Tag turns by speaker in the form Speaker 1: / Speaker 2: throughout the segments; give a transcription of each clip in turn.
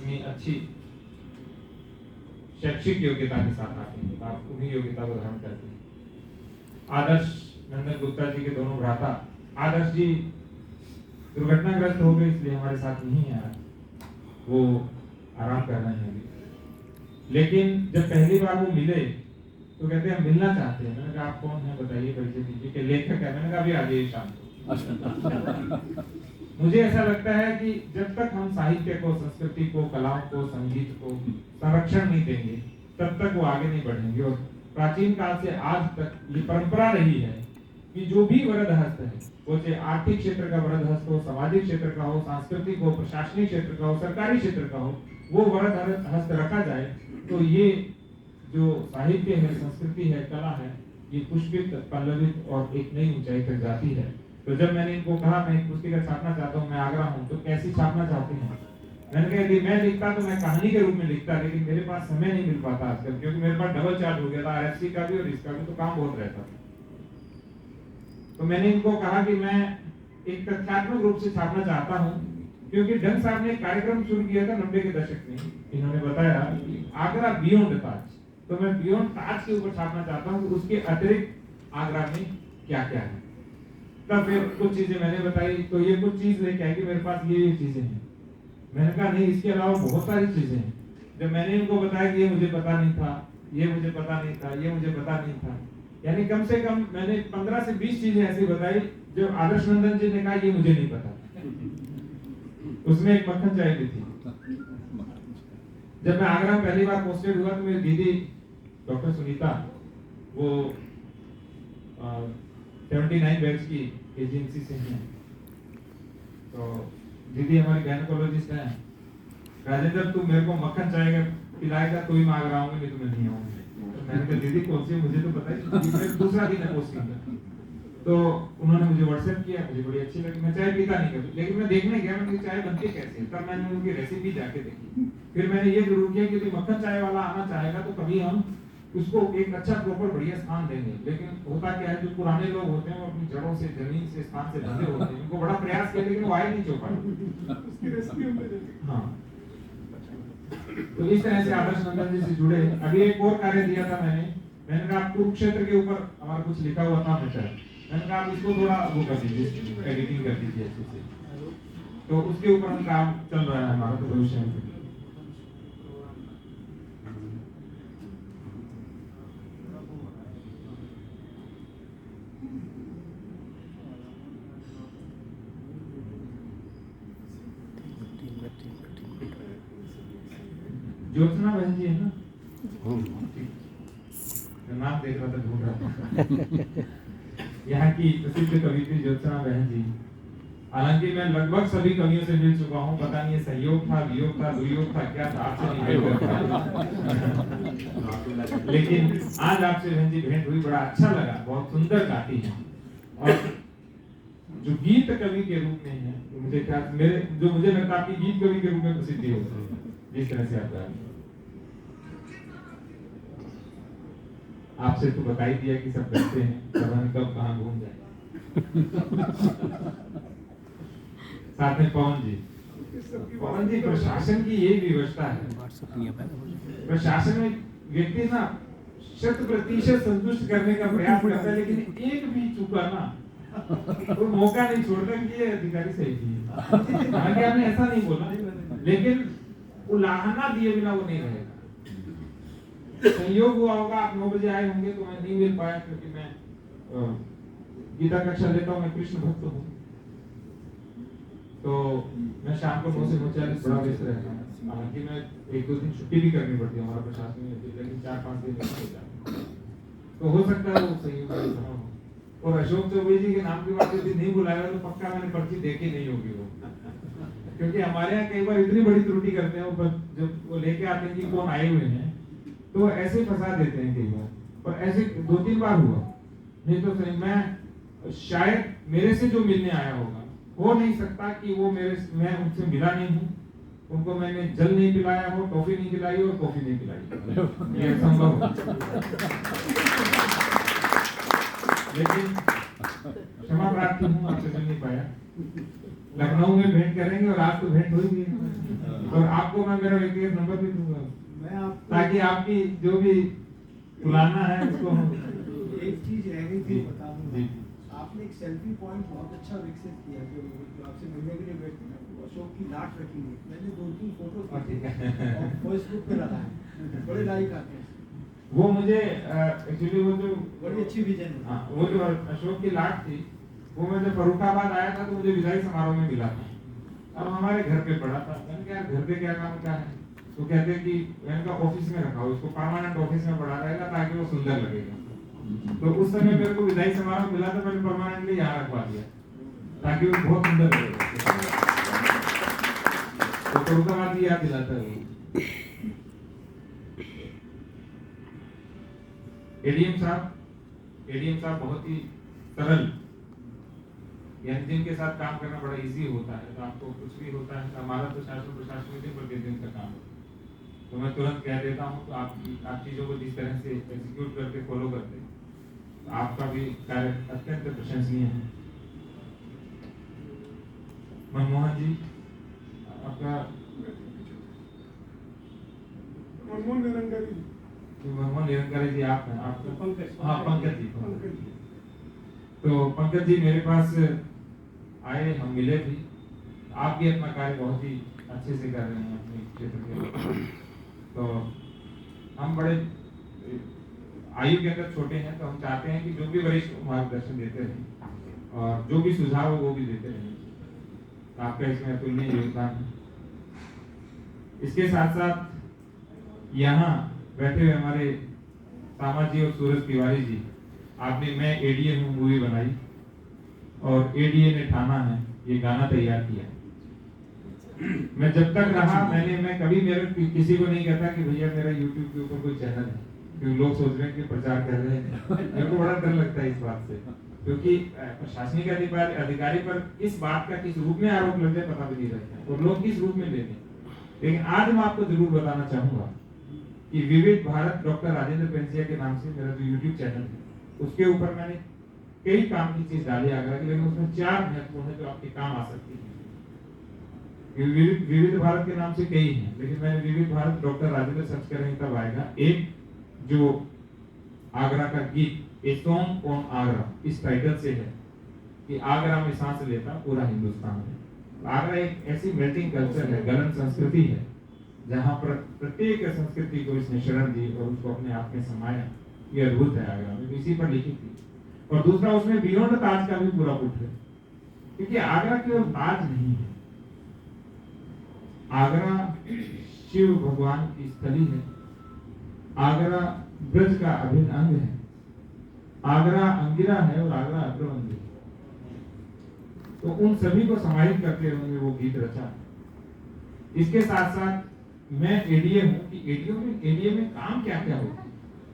Speaker 1: इतनी अच्छी शैक्षिक योग्यता के साथ आते हैं, आप उन्हीं योग्यता को धारण करते हैं। आदर्श नंदन गुप्ता जी के दोनों भ्राता, आदर्श जी दुर्घटनाग्रस्त हो गए, इसलिए हमारे साथ नहीं है आज, वो आराम कर रहे हैं अभी। लेकिन जब पहली बार वो मिले तो कहते हैं मिलना चाहते हैं। मैंने कहा आप कौन है बताइए, परिचय दीजिए। कि लेखक है। मैंने कहा अभी आ जाइए शाम को। मुझे ऐसा लगता है कि जब तक हम साहित्य को, संस्कृति को, कलाओं को, संगीत को संरक्षण नहीं देंगे तब तक वो आगे नहीं बढ़ेंगे। और प्राचीन काल से आज तक ये परंपरा रही है कि जो भी वरद हस्त है, वो चाहे आर्थिक क्षेत्र का वरद हस्त हो, सामाजिक क्षेत्र का हो, सांस्कृतिक हो, प्रशासनिक क्षेत्र का हो, सरकारी क्षेत्र का हो, वो वरद हस्त रखा जाए तो ये जो साहित्य है, संस्कृति है, कला है, ये पुष्पित, पल्लवित और एक नई ऊंचाई तक जाती है। तो जब मैंने इनको कहा मैं एक पुस्तिका छापना चाहता हूँ, मैं आगरा हूँ, तो कैसी छापना चाहते हैं? मैंने कहा यदि मैं लिखता तो मैं कहानी के रूप में लिखता, लेकिन मेरे पास समय नहीं मिल पाता आजकल, क्योंकि मेरे पास डबल चार्ज हो गया था, RFC का भी और इसका भी, तो काम बहुत रहता था। तो मैंने इनको कहा कि मैं एक तथ्यात्मक रूप से छापना चाहता हूँ, क्योंकि डंग साहब ने एक कार्यक्रम शुरू किया था 90 के दशक में। इन्होंने बताया कि आगरा बियॉन्ड ताज, तो मैं बियॉन्ड ताज के ऊपर छापना चाहता हूँ, उसके अतिरिक्त आगरा में क्या क्या है। तब फिर कुछ चीजें मैंने बताई, तो ये कुछ चीज लेके आई कि मेरे पास ये चीजें हैं। मैंने कहा नहीं, इसके अलावा बहुत सारी चीजें हैं। जब मैंने इनको बताया कि ये मुझे पता नहीं था, ये मुझे पता नहीं था, ये मुझे पता नहीं था, यानी कम से कम मैंने 15 से 20 चीजें ऐसी बताई जो आदर्श नंदन जी ने कहा ये मुझे नहीं पता। उसमें एक मक्खन चाय भी थी। जब मैं आगरा में पहली बार पोस्टेड हुआ तो मेरी दीदी डॉक्टर सुनीता, वो 79 बैच की एजेंसी से हैं, तो दीदी हमारी गायनोकोलॉजिस्ट हैं। राजेंद्र तू मेरे को मक्खन चाय पिलाएगा तो ही मैं आगरा आऊंगी, नहीं तो मैं नहीं आऊंगी। तो मैंने कहा दीदी कौन सी, मुझे तो पता ही। दूसरा दिन है पोस्टिंग का, तो उन्होंने मुझे व्हाट्सएप किया, मुझे बड़ी अच्छी लगी। मैं चाय पीता नहीं कभी, लेकिन मैं देखने गया, मैंने चाय बनती कैसे, तब मैंने उनकी रेसिपी जाके देखी। फिर मैंने ये जरूर किया कि यदि मक्खन चाय वाला आना चाहेगा तो कभी हम उसको एक अच्छा प्रॉपर बढ़िया स्थान देंगे। लेकिन होता क्या है, जो पुराने लोग होते हैं वो अपनी जड़ों से, जमीन से, स्थान से बंधे होते हैं, उनको बड़ा प्रयास किया लेकिन वो आए नहीं चौपाई उसकी रेसिपी। हाँ, तो इस तरह से आदर्श नंदन जी से जुड़े। अभी एक और कार्य दिया था मैंने कहा कुरुक्षेत्र के ऊपर हमारा कुछ लिखा हुआ था मैटर, मैंने कहा आप इसको थोड़ा वो कर दीजिए, एडिटिंग कर दीजिए अच्छे से। तो उसके ऊपर हम काम चल रहा है हमारा, तो भविष्य में ज्योत्सना बहन जी है ना, नाम देख रहा था, ढूंढ रहा था। यहाँ की प्रसिद्ध कवित्री ज्योत्सना बहन जी। हालांकि मैं लगभग सभी कवियों से मिल चुका हूँ, पता नहीं ये सहयोग था, वियोग था, दुर्योग था, क्या था, आपसे नहीं भेंट कर पाया। लेकिन आज आपसे बहन जी भेंट हुई, बड़ा अच्छा लगा, बहुत सुंदर गाती हैं। और जो गीत कवि के रूप में है, मुझे क्या मुझे लगता है आपकी गीत कवि के रूप में प्रसिद्धि होती है, जिस तरह से आप गा रही हैं। आपसे तो बता ही दिया कि सब बैठते हैं, कब कहाँ घूम जाए। साथ में पवन जी, प्रशासन की यही व्यवस्था है। प्रशासन में व्यक्ति ना 100% संतुष्ट करने का प्रयास करता है, लेकिन एक भी चूका ना तो मौका नहीं छोड़ता कि ये अधिकारी सही थी। हालांकि आपने ऐसा नहीं बोला, लेकिन उलाहना दिए बिना वो नहीं रहेगा। संयोग हुआ होगा, आप 9 बजे आए होंगे तो मैं नहीं मिल पाया, क्योंकि मैं गीता कक्षा लेता हूँ, मैं कृष्ण भक्त हूँ, तो मैं शाम को 9 से 9:40 बड़ा व्यस्त रहता हूँ। हालांकि मैं 1-2 दिन छुट्टी भी करनी पड़ती है, हमारा प्रशासन में, लेकिन 4-5 दिन हो जाता है, तो हो सकता है वो संयोग। और अशोक चौबे जी के नाम की बात यदि नहीं बुलाया तो पक्का मैंने पर्ची देखी नहीं होगी वो, क्योंकि हमारे यहाँ कई बार इतनी बड़ी त्रुटि करते हैं, जब वो लेके आते हैं कि कौन आए हुए हैं, तो ऐसे फंसा देते हैं कई बार। और ऐसे 2-3 बार हुआ, नहीं तो सही मैं शायद मेरे से जो मिलने आया होगा, हो नहीं सकता कि वो मैं उनसे मिला नहीं हूँ, उनको मैंने जल नहीं पिलाया हो, टॉफी नहीं खिलाई और कॉफी नहीं पिलाई, ये संभव हो। लेकिन क्षमा प्रार्थी हूँ, आपसे मिल नहीं पाया। लखनऊ में भेंट करेंगे और आज तो भेंट हो ही गई, और आपको मैं मेरा व्यक्तिगत नंबर भी दूंगा, ताकि आपकी जो भी पुराना है उसको हम।
Speaker 2: एक चीज रह गई थी बता दूं, आपने एक सेल्फी पॉइंट बहुत अच्छा विकसित किया, जो आपसे मिलने के लिए बैठे ना, अशोक की लाट रखी हुई, मैंने 2-3 फोटो और फेसबुक पे डाला है, बड़े लाइक आते हैं।
Speaker 1: वो मुझे एक्चुअली वो जो
Speaker 2: बड़ी अच्छी विजन है।
Speaker 1: हाँ, वो जो अशोक की लाट थी, वो मैं जब फरुखाबाद आया था तो मुझे विदाई समारोह में मिला था, अब हमारे घर पे पड़ा था। मैंने कहा यार घर पे क्या काम क्या है, तो कहते हैं कि मैंने कहा ऑफिस में रखा हो इसको, परमानेंट ऑफिस में पड़ा रहेगा ताकि वो सुंदर लगेगा। तो उस समय मेरे को विदाई समारोह मिला तो मैंने परमानेंटली यहाँ रखवा दिया ताकि वो बहुत सुंदर लगेगा। तो फरुखाबाद की याद दिलाता है वो। एडीएम साहब बहुत ही सरल, यानी जिनके साथ काम करना बड़ा इजी होता है, तो आपको कुछ भी होता है, हमारा तो शासन प्रशासन में प्रतिदिन का काम है, तो मैं तुरंत कह देता हूँ, तो आप चीजों को जिस तरह से एग्जीक्यूट करके फॉलो करते, तो आपका भी कार्य अत्यंत प्रशंसनीय है। मनमोहन जी, आपका
Speaker 3: मनमोहन
Speaker 1: निरंकारी जी, आप हैं, आपका पंकज जी।
Speaker 3: पंकज।
Speaker 1: तो पंकज जी मेरे पास आए, हम मिले भी, आप भी अपना कार्य बहुत ही अच्छे से कर रहे हैं अपने क्षेत्र के। तो हम बड़े आयु के अंदर छोटे हैं, तो हम चाहते हैं कि जो भी वरिष्ठ मार्गदर्शन देते रहें और जो भी सुझाव वो भी देते रहें, तो आपका इसमें अतुलनीय योगदान है। इसके साथ साथ यहाँ बैठे हुए हमारे सामा जी और सूरज तिवारी जी, आपने मैं एडीए हूँ मूवी बनाई और एडीए ने ठाना है ये गाना तैयार किया। मैं जब तक रहा मैं कभी मेरे किसी को नहीं कहता कि भैया मेरा यूट्यूब के ऊपर कोई चैनल है, क्योंकि लोग सोच रहे हैं कि प्रचार कर रहे हैं। मेरे को बड़ा डर लगता है इस बात से, क्योंकि प्रशासनिक अधिकारी पर इस बात का किस रूप में आरोप लग जाए पता भी नहीं रहता और लोग किस रूप में लेते हैं। लेकिन आज मैं आपको जरूर बताना चाहूंगा कि विविध भारत डॉक्टर राजेंद्र पेंसिया के नाम से मेरा जो यूट्यूब चैनल है, उसके ऊपर मैंने कई काम की चीज डाली आगरा की, लेकिन उसमें 4 महत्वपूर्ण है जो आपके काम आ सकती है। विविध भारत के नाम से कई हैं, लेकिन मैंने विविध भारत डॉक्टर राजेंद्र सर्च करेंगे तब आएगा। एक जो आगरा का गीत ए सॉन्ग ऑन आगरा, इस टाइटल से है कि आगरा में सांस लेता पूरा हिंदुस्तान है। आगरा एक ऐसी मेल्टिंग कल्चर है, गलन संस्कृति है, जहाँ पर प्रत्येक संस्कृति को इसने शरण दी और उसको अपने आप में समाया। ये अद्भुत है आगरा में, इसी पर लिखी थी। और दूसरा उसमें बियॉन्ड ताज का भी पूरा पुट है, क्योंकि आगरा केवल ताज नहीं है, आगरा शिव भगवान की स्थली है, आगरा ब्रज का अभिन्न अंग है, आगरा अंगिरा है और आगरा अग्रवंदी। तो उन सभी को समाहित करते हुए वो गीत रचा। इसके साथ साथ मैं एडीए हूँ कि एडीए में काम क्या क्या होता है।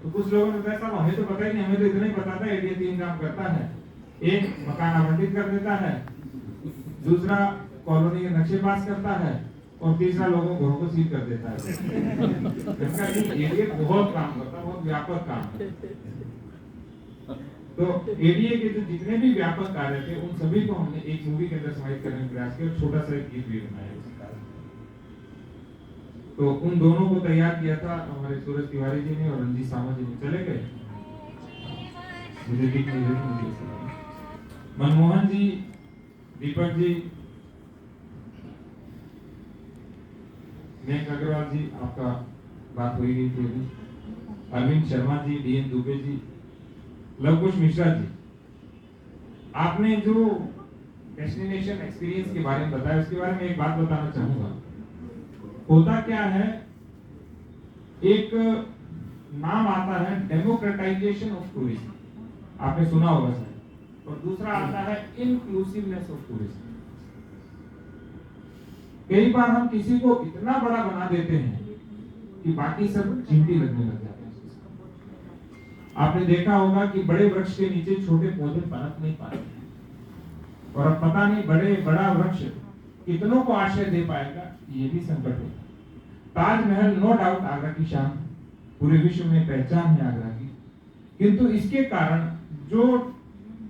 Speaker 1: तो कुछ लोगों ने बताया साहब हमें तो पता ही नहीं, हमें तो इतना ही पता था एडीए 3 काम करता है। एक, मकान आवंटित कर देता है, दूसरा कॉलोनी के नक्शे पास करता है, और तीसरा लोगों घरों को सील कर देता है। इसका एडीए बहुत काम करता है, बहुत व्यापक काम है। तो एडीए के जो जितने भी व्यापक कार्य थे उन सभी को हमने एक मूवी के अंदर समाहित करने का प्रयास किया, छोटा सा एक गीत भी बनाया। तो उन दोनों को तैयार किया था हमारे सूरज तिवारी जी ने और रंजीत सामा जी ने। चले गए, मुझे दिख नहीं रही। मनमोहन जी, दीपक जी, मेघ अग्रवाल जी, आपका बात हुई गई थी अभी, अरविंद शर्मा जी, डीएन दुबे जी, लवकुश मिश्रा जी, आपने जो डेस्टिनेशन एक्सपीरियंस के बारे में बताया उसके बारे में एक बात बताना चाहूंगा। होता क्या है, एक नाम आता है डेमोक्रेटाइजेशन ऑफ टूरिज्म, आपने सुना होगा सर, और दूसरा आता है इंक्लूसिवनेस ऑफ टूरिज्म। कई बार हम किसी को इतना बड़ा बना देते हैं कि बाकी सब चिमटी लगने लग जाते हैं। आपने देखा होगा कि बड़े वृक्ष के नीचे छोटे पौधे पनप नहीं पाते, और अब पता नहीं बड़ा वृक्ष कितनों को आश्रय दे पाएगा, ये भी संकट है। ताजमहल नो डाउट आगरा की शान, पूरे विश्व में पहचान है आगरा की, किंतु इसके कारण जो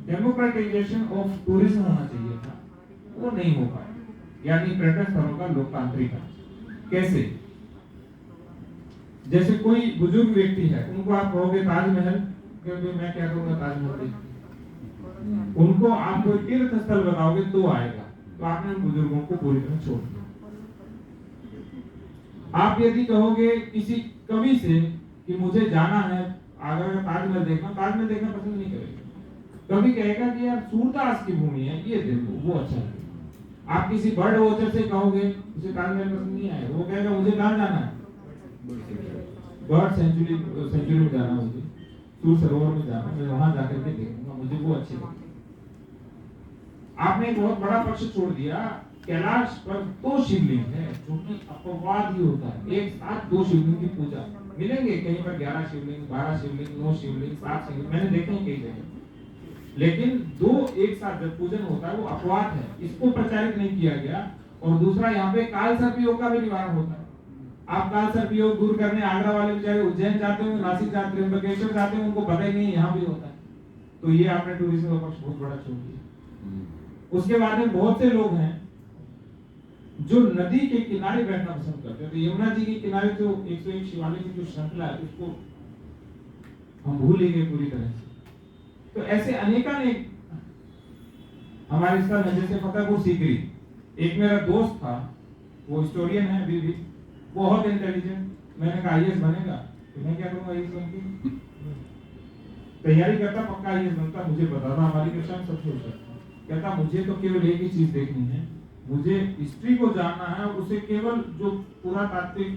Speaker 1: डेमोक्रेटाइजेशन ऑफ टूरिज्म होना चाहिए था, वो नहीं हो पाया। यानी पर्यटन स्थलों का लोकतांत्रिक कैसे? जैसे कोई बुजुर्ग व्यक्ति है, उनको आप कहोगे ताजमहल, क्योंकि मैं क्या करूंगा ताजमहल देखने, उनको आप कोई तीर्थ स्थल बताओगे तो आएगा, तो आपने उन बुजुर्गों को पूरी तरह छोड़ दिया। आप यदि कहोगे किसी कवि से कि मुझे जाना है आगरा का ताजमहल देखना पसंद नहीं करेगा। कवि कहेगा कि यार सूरदास की भूमि है, ये देखो, वो अच्छा है। आप किसी बर्ड वॉचर से कहोगे, उसे ताजमहल पसंद नहीं आएगा, वो कहेगा मुझे कहाँ जाना है, बर्ड सेंचुरी में जाना, मुझे सूर सरोवर में जाना, मैं वहां जाकर के देखूंगा, मुझे वो अच्छी लगेगी। आपने एक बहुत बड़ा पक्ष छोड़ दिया। कैलाश पर 2 शिवलिंग है, जो कि अपवाद ही होता है। एक साथ 2 शिवलिंग की पूजा मिलेंगे कहीं पर, 11 शिवलिंग, 12 शिवलिंग, 9 शिवलिंग, 7 शिवलिंग, मैंने देखे हैं कई जगह। लेकिन 2 एक साथ जब पूजन होता है वो अपवाद है, इसको प्रचारित नहीं किया गया। और दूसरा, यहाँ पे काल सर्प योग का भी निवारण होता है। आप काल सर्प योग दूर करने आगरा वाले बेचारे उज्जैन जाते हो, नासिक जाते हो, त्र्यंबकेश्वर जाते हो, उनको पता ही नहीं यहाँ भी होता है। तो ये आपने टूरिज्म का पक्ष बहुत बड़ा छोड़ दिया। उसके बाद में बहुत से लोग हैं जो नदी के किनारे बैठना पसंद करते हैं। तो यमुना जी के किनारे जो 101 शिवालय की जो श्रृंखला है, उसको हम भूल ही गए पूरी तरह से। तो ऐसे अनेकानेक हमारे स्थल है, जैसे फतेहपुर सीकरी। एक मेरा दोस्त था, वो हिस्टोरियन है अभी भी, बहुत इंटेलिजेंट। मैंने कहा आईएएस बनेगा, तो मैं क्या करूंगा आईएएस बन के? तैयारी करता, पक्का आईएएस बनता। मुझे बताता हमारी कक्षा में सबसे होता, कहता मुझे तो केवल एक ही चीज देखनी है, मुझे हिस्ट्री को जानना है, और उसे केवल जो पुरातात्विक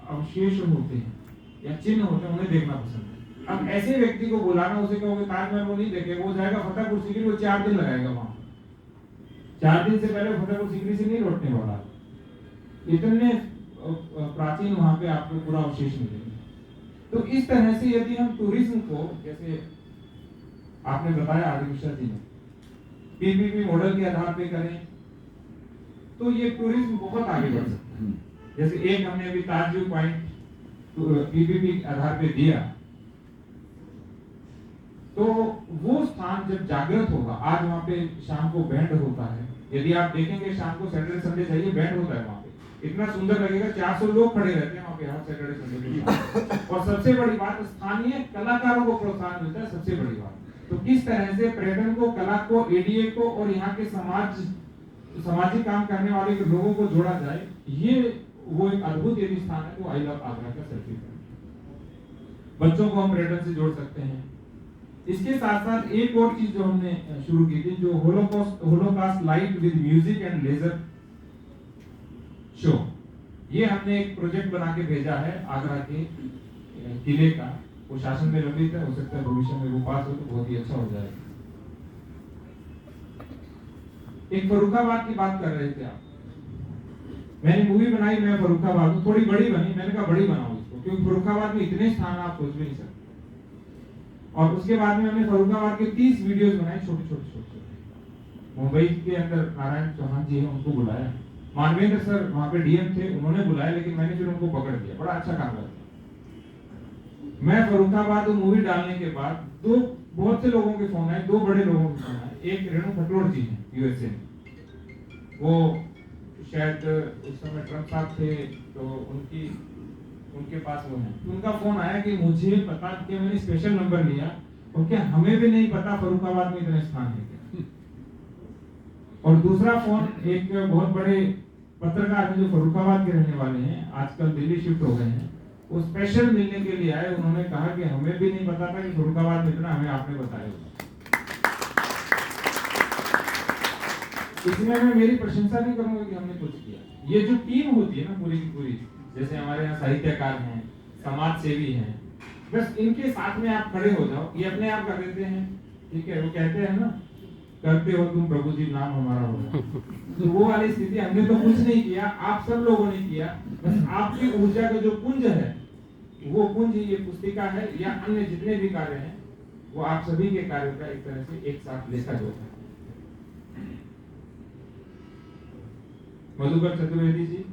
Speaker 1: अवशेष होते हैं या चिन्ह होते हैं उन्हें देखना पसंद है। अब ऐसे व्यक्ति को बुलाना, उसे कहोगे ताजमहल वो नहीं देखेगा, वो जाएगा फतेहपुर सीकरी, वो 4 दिन लगाएगा वहां। 4 दिन से पहले फतेहपुर सीकरी से नहीं लौटने वाला। इतने प्राचीन वहां पे आपको पूरा अवशेष मिलेंगे। तो इस तरह से यदि हम टूरिज्म को, जैसे आपने बताया आदि मिश्रा जी ने, पीपीपी मॉडल के आधार पे करें, तो ये टूरिज्म बहुत आगे बढ़ सकता है। जैसे एक हमने अभी ताज व्यू पॉइंट पीपीपी के आधार पे दिया, तो वो स्थान जब जागृत होगा, आज वहां पे शाम को बैंड होता है, यदि आप देखेंगे शाम को सैटरडे संडे जाइए, बैंड होता है वहां पे, इतना सुंदर लगेगा। 400 लोग खड़े रहते हैं वहां पे हर सैटरडे संडे। और सबसे बड़ी बात, स्थानीय कलाकारों को प्रोत्साहन मिलता है, सबसे बड़ी बात। तो किस तरह से पर्यटन को, कला को, एडीए को और यहाँ के सामाजिक काम करने वाले लोगों को जोड़ा जाए, ये वो एक अद्भुत यदि स्थान है, तो आई लव आगरा का सेल्फी पॉइंट। बच्चों को हम पर्यटन से जोड़ सकते हैं। इसके साथ साथ एक और चीज जो हमने शुरू की थी, जो holocaust light with music and laser show, ये हमने एक प्रोजेक्ट बना के भेजा है आगरा के किले का। वो शासन में लंबित है, हो सकता है भविष्य में वो पास हो तो बहुत ही अच्छा हो जाएगा। एक फर्रुखाबाद की बात कर रहे थे आप, मैंने मूवी बनाई, मैं फर्रुखाबाद हूँ, थोड़ी बड़ी बनी, मैंने कहा बड़ी बनाओ इसको, क्योंकि फर्रुखाबाद में इतने स्थान आप सोच भी नहीं सकते। और उसके बाद में हमने फर्रुखाबाद के 30 वीडियोस बनाए, छोटे छोटे। मुंबई के अंदर नारायण चौहान जी हैं, उनको बुलाया, मानवेंद्र सर वहां पे डीएम थे, उन्होंने बुलाया, लेकिन मैंने फिर उनको पकड़ लिया, बड़ा अच्छा काम करता। मैं फर्रुखाबाद मूवी डालने के बाद बहुत से लोगों के फोन आए, 2 बड़े लोगों के फोन आए। एक रेणु खटोड़ जी हैं यूएसए में, वो शायद उस समय ट्रम्प साहब थे, तो उनके पास वो है, उनका फोन आया कि मुझे पता, कि मैंने स्पेशल नंबर लिया, और क्या हमें भी नहीं पता फर्रुखाबाद में इतने स्थान है क्या। और दूसरा फोन एक बहुत बड़े पत्रकार हैं जो फर्रुखाबाद के रहने वाले हैं, आजकल दिल्ली शिफ्ट हो गए हैं, वो स्पेशल मिलने के लिए आए। उन्होंने कहा कि हमें भी नहीं पता था कि फर्रुखाबाद में इतना, हमें आपने बताया होगा। इसमें मैं मेरी प्रशंसा नहीं करूंगा कि हमने कुछ किया। ये जो टीम होती है ना पूरी की पूरी, जैसे हमारे यहाँ साहित्यकार हैं, समाज सेवी हैं, बस इनके साथ में आप खड़े हो जाओ, ये अपने आप कर देते हैं। ठीक है, वो कहते हैं ना, करते हो तुम प्रभु जी, नाम हमारा होगा। तो वो वाली स्थिति, हमने तो कुछ नहीं किया, आप सब लोगों ने किया। बस आपकी ऊर्जा का जो पुंज है, वो पुंज ये पुस्तिका है, या अन्य जितने भी कार्य हैं, वो आप सभी के कार्यों का एक तरह से एक साथ लेकर होता है। मधुकर चतुर्वेदी जी